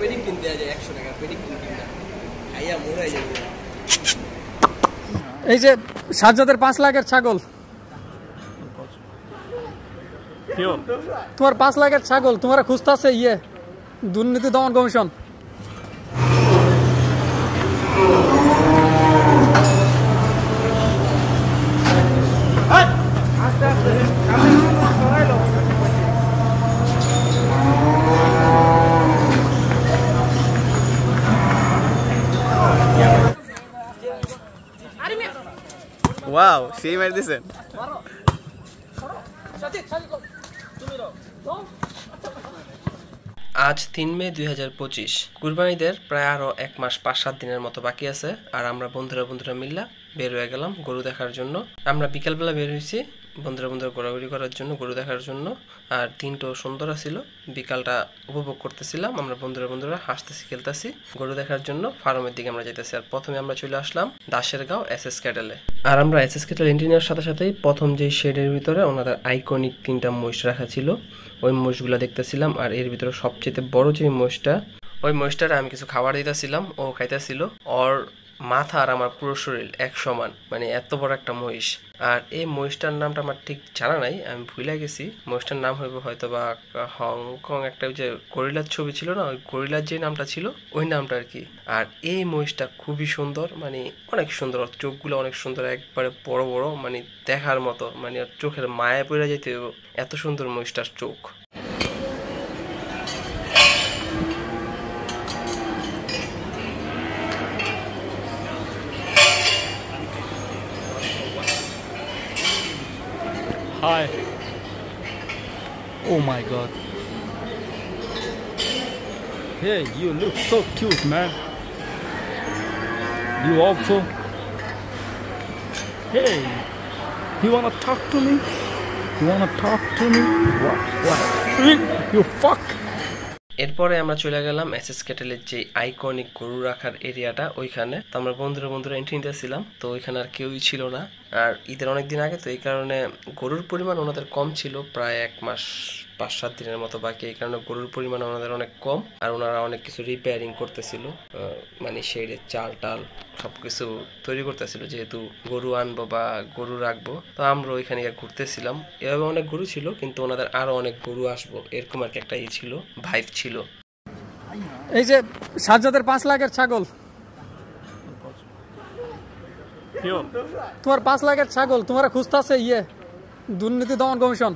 পেডিক কিনতে যায় 100 টাকা পেডিক কিনতে খাইয়া মোড়াই যাবে। এই যে সাজ্জাদের 5 লাখের ছাগল, তোমার 5 লাখের ছাগল তোমার খুঁজতেছে দুর্নীতি দমন কমিশন। ওয়াও, সেই মার দিছেন। আজ 3 মে 2025। কুরবানিদের প্রায় আরো 1 মাস 5-7 দিনের মতো বাকি আছে। আর আমরা বন্ধুরা মিল্লা বের হয়ে গেলাম গরু দেখার জন্য। আমরা বিকালবেলা বের হয়েছি বন্ধুরা ঘোরাঘুরি করার জন্য, গরু দেখার জন্য। আর দিনটাও সুন্দর ছিল, বিকালটা উপভোগ করতেছিলাম। আমরা বন্ধুরা হাসতেছি খেলতেছি গরু দেখার জন্য। ফার্মের দিকে আমরা যাইতেছি। আর প্রথমে আমরা চলে আসলাম দাসেরগাঁও এসএস ক্যাটেলে। আর আমরা এসএস ক্যাটেল এন্ট্রি নেওয়ার সাথে সাথেই প্রথম যে শেডের ভিতরে ওনাদের আইকনিক 3টা মহিষ রাখা ছিল, ওই মহিষগুলো দেখতেছিলাম। আর এর ভিতরে সবচেয়ে বড় যে মহিষটা, ওই মহিষটারে আমি কিছু খাবার দিতেছিলাম, ও খাইতেছিল। ওর মাথা আর আমার পুরো শরীর এক সমান, মানে এত বড় একটা মহিষ। আর এই মহিষটার নামটা আমার ঠিক জানা নাই, আমি ভুলে গেছি। মহিষটার নাম হইব হয়তো বা হংকং একটা ওই যে গরিলার ছবি ছিল না, ওই গরিলার যে নামটা ছিল ওই নামটা আর কি। আর এই মহিষটা খুবই সুন্দর, মানে অনেক সুন্দর, চোখগুলো অনেক সুন্দর, একবারে বড় বড়, মানে দেখার মতো, মানে ওর চোখের মায়া পড়ে যেতে হইব, এত সুন্দর মহিষটার চোখ। Hi. Oh my god. Hey, you look so cute, man. You also. Hey, you wanna talk to me? You wanna talk to me? What? You fuck. এরপরে আমরা চলে গেলাম এসএস ক্যাটেলের যে আইকনিক গরু রাখার এরিয়াটা, ওইখানে। তো আমরা বন্ধুরা এন্ট্রি নিতেছিলাম, তো ওইখানে আর কেউই ছিল না। আর ঈদের অনেকদিন আগে, তো এই কারণে গরুর পরিমাণ ওনাদের কম ছিল, প্রায় 1 মাস 5-7 দিনের মতো বাকি। এই কারণে গরুর পরিমাণ ওনাদের অনেক কম। আর ওনারা অনেক কিছু রিপেয়ারিং করতেছিল, মানে শেডের চাল টাল সবকিছু তৈরি করতেছিল, যেহেতু গরু আনবো বা গরু রাখবো। তো আমরা ওইখানে ঘুরতেছিলাম। এভাবে অনেক গরু ছিল, কিন্তু ওনাদের আরো অনেক গরু আসবো এরকম আর কি একটা ছিল, ভাইব ছিল। এই যে সাজ্জাদের 5 লাখের ছাগল, তোমার 5 লাখের ছাগল তোমার খুঁজতেছে দুর্নীতি দমন কমিশন।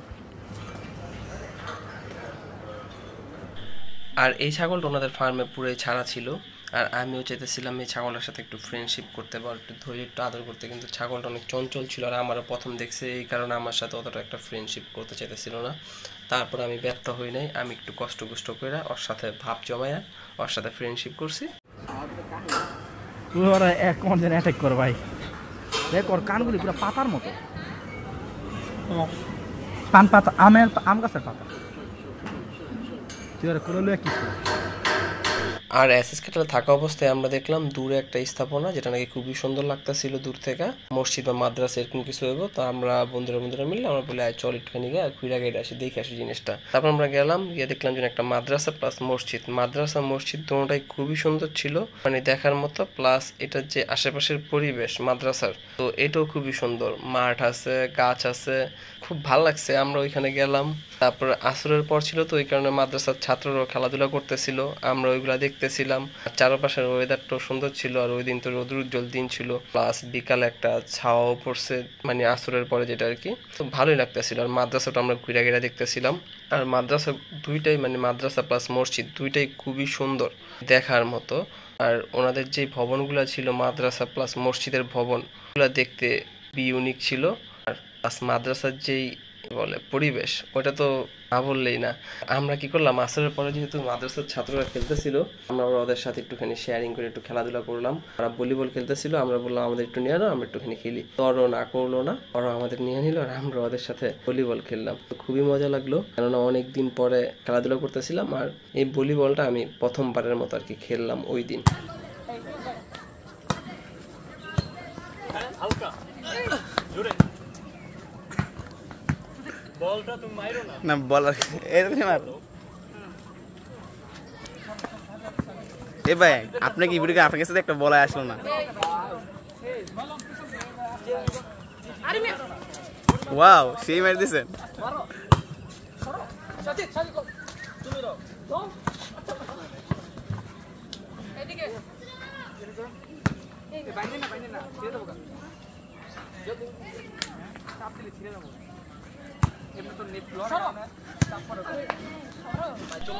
আর এই ছাগলটা ওনাদের ফার্মে পুরোই ছাড়া ছিল। আর আমিও চাইতেছিলাম এই ছাগলের সাথে একটু ফ্রেন্ডশিপ করতে বা একটু ধরে একটু আদর করতে, কিন্তু ছাগলটা অনেক চঞ্চল ছিল। আর আমারও প্রথম দেখছে, এই কারণে আমার সাথে অতটা একটা ফ্রেন্ডশিপ করতে চাইতেছিল না। তারপর আমি ব্যর্থ হই নাই, আমি একটু কষ্ট করে ওর সাথে ভাব জমায়া ওর সাথে ফ্রেন্ডশিপ করছি। ওরা এক মন অ্যাটাক করে ভাই, দেখ ওর কানগুলি পুরো পাতার মতো, পান পাতা, আম গাছের পাতা। তুই আর করে লইয়া কি? আর এসএস ক্যাটেলে থাকা অবস্থায় আমরা দেখলাম দূরে একটা স্থাপনা, যেটা নাকি খুবই সুন্দর লাগতেছিল দূর থেকে, মসজিদ বা মাদ্রাসা এরকম কিছু হইব। তো আমরা বন্ধুরা মিললে আমরা বলে চল একটুখানি গিয়ে ঘুরে গেটে আসি, দেখে আসি জিনিসটা। তারপর আমরা গেলাম, গিয়ে দেখলাম যে একটা মাদ্রাসা প্লাস মসজিদ, মাদ্রাসা মসজিদ দুটোটাই খুবই সুন্দর ছিল, মানে দেখার মতো। প্লাস এটার যে আশেপাশের পরিবেশ মাদ্রাসার, তো এটাও খুবই সুন্দর, মাঠ আছে, গাছ আছে, খুব ভালো লাগছে। আমরা ওইখানে গেলাম। তারপর আসরের পর ছিল, তো ওই কারণে মাদ্রাসার ছাত্ররাও খেলাধুলা করতেছিল, আমরা ওইগুলা দেখতেছিলাম। চারপাশের ওয়েদারটাও সুন্দর ছিল। আর ওই দিন তো রোদ্রুজ্জ্বল দিন ছিল, প্লাস বিকালে একটা ছাওয়াও পড়ছে, মানে আসরের পরে যেটা আর কি, তো ভালোই লাগতেছিল। আর মাদ্রাসাটা আমরা ঘুরে দেখতেছিলাম। আর মাদ্রাসা দুইটাই, মানে মাদ্রাসা প্লাস মসজিদ দুইটাই খুবই সুন্দর দেখার মতো। আর ওনাদের যে ভবনগুলা ছিল, মাদ্রাসা প্লাস মসজিদের ভবনগুলা দেখতে ইউনিক ছিল। আর প্লাস মাদ্রাসার যেই বলে পরিবেশ, ওটা তো না বললেই না। আমরা কি করলাম, আসরের পরে যেহেতু মাদ্রাসার ছাত্ররা খেলতেছিল, আমরা ওদের সাথে একটুখানি শেয়ারিং করে একটু খেলাধুলা করলাম। ওরা ভলিবল খেলতেছিল, আমরা বললাম আমাদের একটু নিয়ে আনো, আমরা একটুখানি খেলি। তো ওরাও না করলো না, ওরা আমাদের নিয়ে নিল, আর আমরা ওদের সাথে ভলিবল খেললাম। তো খুবই মজা লাগলো, কেননা অনেকদিন পরে খেলাধুলা করতেছিলাম। আর এই ভলিবলটা আমি প্রথমবারের মতো আর কি খেললাম ওই দিন। বলটা তুমি মাইরো না, বল এটা তুমি মারো। এ ভাই আপনি কি ভিডিও আপনার কাছে তো একটা বলা আসলো না ওয়াও সেই মার দিছেন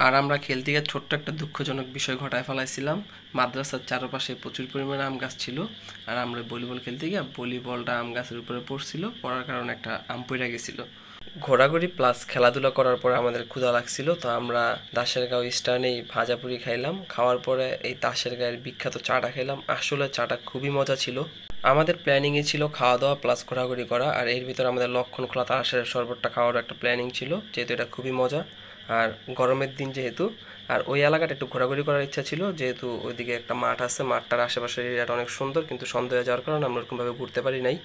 আর আমরা খেলতে গিয়ে ছোট্ট একটা দুঃখজনক বিষয় ঘটায় ফেলাইছিলাম। মাদ্রাসার চারপাশে প্রচুর পরিমাণে আম গাছ ছিল, আর আমরা ভলিবল খেলতে গিয়ে ভলিবলটা আম গাছের উপরে পড়ছিল, পড়ার কারণে একটা আম পড়ে গেছিল। ঘোরাঘুরি প্লাস খেলাধুলা করার পরে আমাদের ক্ষুধা লাগছিল, তো আমরা দাসেরগাঁও স্টানেই ভাজাপুরি খাইলাম। খাওয়ার পরে এই দাসেরগাঁয়ের বিখ্যাত চাটা খেলাম। আসলে চাটা খুবই মজা ছিল। আমাদের প্ল্যানিংয়ে ছিল খাওয়া দাওয়া প্লাস ঘোরাঘুরি করা, আর এর ভিতরে আমাদের লক্ষণ খোলা তারাশের শরবতটা খাওয়ারও একটা প্ল্যানিং ছিল, যেহেতু এটা খুবই মজা আর গরমের দিন যেহেতু। আর ওই এলাকাটা একটু ঘোরাঘুরি করার ইচ্ছা ছিল, যেহেতু ওইদিকে একটা মাঠ আছে, মাঠটার আশেপাশের এরিয়াটা অনেক সুন্দর, কিন্তু সন্ধ্যা হয়ে যাওয়ার কারণে আমরা ওরকমভাবে ঘুরতে পারি নাই।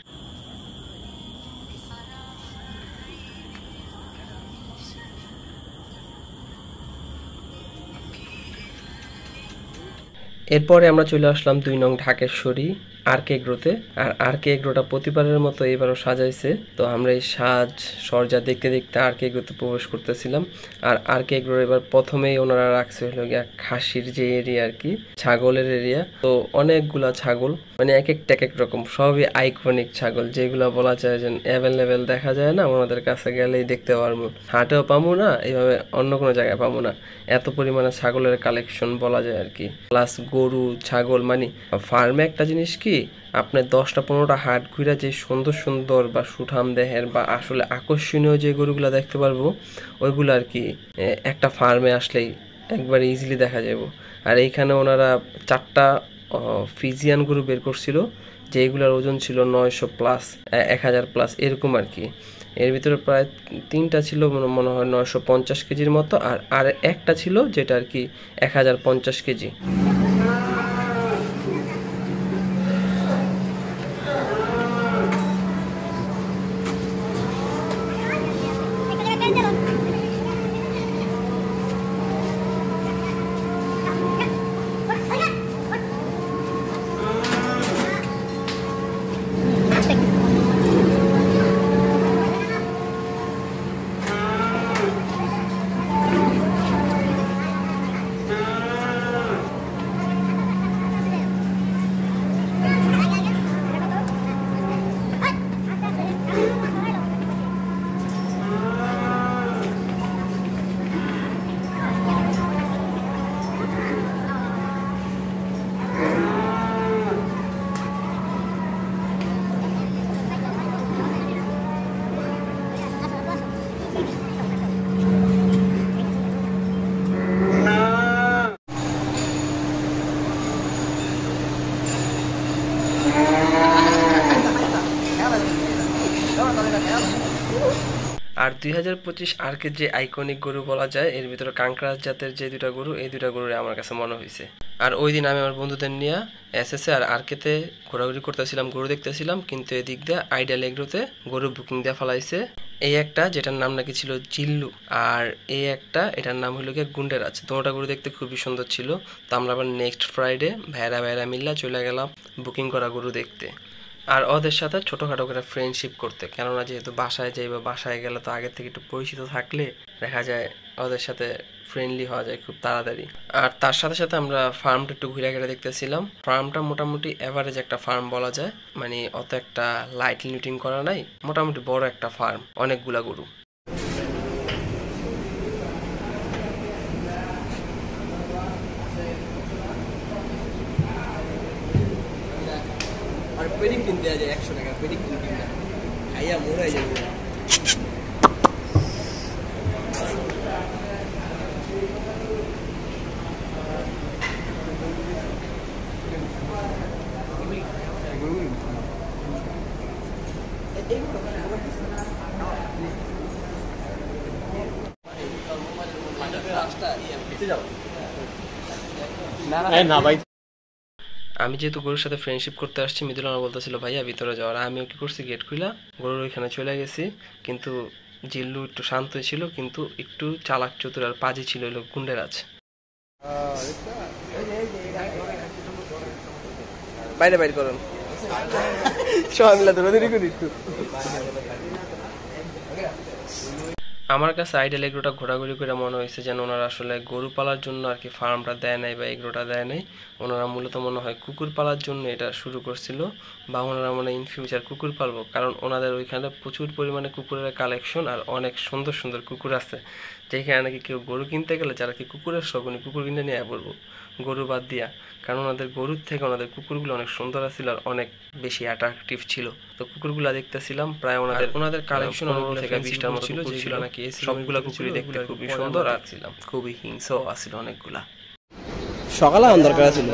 এরপরে আমরা চলে আসলাম 2 নং ঢাকেশ্বরী আরকে এগ্রোতে। আর আরকে এগ্রোটা প্রতিবারের মতো এবারও সাজাইছে, তো আমরা এই সাজ সজ্জা দেখতে দেখতে আরকে এগ্রোতে প্রবেশ করতেছিলাম। আর আরকে এগ্রোর এবার প্রথমেই ওনারা রাখছে হলো গিয়া খাসির যে এরিয়া আর কি, ছাগলের এরিয়া। তো অনেকগুলা ছাগল, মানে এক একটা এক এক রকম, সবই আইকনিক ছাগল, যেগুলো বলা যায় যে অ্যাভেলেবেল দেখা যায় না, ওনাদের কাছে গেলেই দেখতে পারবো। হাটেও পাবো না, এইভাবে অন্য কোনো জায়গায় পাবো না, এত পরিমাণে ছাগলের কালেকশন বলা যায় আর কি। প্লাস গরু ছাগল, মানে ফার্মে একটা জিনিস কি, আপনার 10টা-15টা হাট ঘুরে যে সুন্দর সুন্দর বা সুঠাম দেহের বা আসলে আকর্ষণীয় যে গরুগুলো দেখতে পারবো, ওইগুলো আর কি একটা ফার্মে আসলেই একবার ইজিলি দেখা যাবে। আর এইখানে ওনারা 4টা ফিজিয়ান গরু বের করছিল, যেগুলোর ওজন ছিল 900+, 1000+ এরকম আর কি। এর ভিতরে প্রায় 3টা ছিল মনে হয় 950 কেজির মতো, আর একটা ছিল যেটা আর কি 1050 কেজি। আর 2025 আর্কের যে আইকনিক গরু বলা যায়, এর ভিতরে কাঙ্কড়াস জাতের যে 2টা গরু, এই 2টা গরু আমার কাছে মনে হয়েছে। আর ওই দিন আমি আমার বন্ধুদের নিয়ে এসএসএ আর আরকেতে ঘোরাঘুরি করতেছিলাম, গরু দেখতেছিলাম, কিন্তু এদিক দিয়ে আইডিয়াল এগ্রোতে গরু বুকিং দিয়ে ফেলাইছে। এই একটা যেটার নাম নাকি ছিল জিল্লু, আর এই একটা এটার নাম হলো গিয়ে গুন্ডেরাজ। দুটোটা গরু দেখতে খুবই সুন্দর ছিল। তো আমরা আবার নেক্সট ফ্রাইডে ভাইরা মিল্লা চলে গেলাম বুকিং করা গরু দেখতে, আর ওদের সাথে ছোটোখাটো করে ফ্রেন্ডশিপ করতে। কেননা যেহেতু বাসায় যাই বা বাসায় গেলে তো আগের থেকে একটু পরিচিত থাকলে দেখা যায় ওদের সাথে ফ্রেন্ডলি হওয়া যায় খুব তাড়াতাড়ি। আর তার সাথে সাথে আমরা ফার্মটা একটু ঘুরে ঘুরে দেখতেছিলাম। ফার্মটা মোটামুটি এভারেজ একটা ফার্ম বলা যায়, মানে অত একটা লাইট লিটিং করা নাই, মোটামুটি বড় একটা ফার্ম, অনেকগুলা গরু। আর পেডিং কিনতে যায় 100 টাকা, পেডিং কিনতে খাইয়া মোড়াই যাবে। আমি যেহেতু গরুর সাথে ফ্রেন্ডশিপ করতে আসছি, মৃদুল আমার বলতেছিল ভাইয়া ভিতরে যাওয়ার, আমিও কি করছি গেট খুলা গরুর ওইখানে চলে গেছি। কিন্তু জিল্লু একটু শান্ত ছিল, কিন্তু একটু চালাক চতুর আর পাজি ছিল হলো গুন্ডেরাজ। বাইরে বাইরে করুন সবাই মিলে দৌড়াদৌড়ি করি একটু। আমার কাছে আইডিয়াল এগ্রোটা ঘোরাঘুরি করে মনে হয়েছে যেন ওনারা আসলে গরু পালার জন্য আর কি ফার্মটা দেয় নাই বা এগ্রোটা দেয় নাই, ওনারা মূলত মনে হয় কুকুর পালার জন্য এটা শুরু করছিল, বা ওনারা মনে ইন ফিউচার কুকুর পালবো, কারণ ওনাদের ওইখানে প্রচুর পরিমাণে কুকুরের কালেকশন আর অনেক সুন্দর সুন্দর কুকুর আছে, যেখানে নাকি কেউ গরু কিনতে গেলে যারা কি কুকুরের শখ উনি কুকুর কিনে নিয়ে পড়বো গরু বাদ দিয়া, কারণ ওনাদের গরুর থেকে ওনাদের কুকুরগুলো অনেক সুন্দর ছিল আর অনেক বেশি অ্যাট্রাকটিভ ছিল। তো কুকুরগুলো দেখতেছিলাম প্রায় ওনাদের কালেকশন 15 থেকে 20টার মতো কুকুর ছিল নাকি, সবগুলা কুকুরই দেখতে খুবই সুন্দর আর ছিলাম খুবই হিংস্র আছিল অনেকগুলা। সকালে আমার দরকার ছিল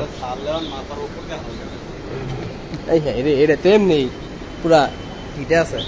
এই হ্যাঁ এটা তেমনি পুরা হিটে আছে।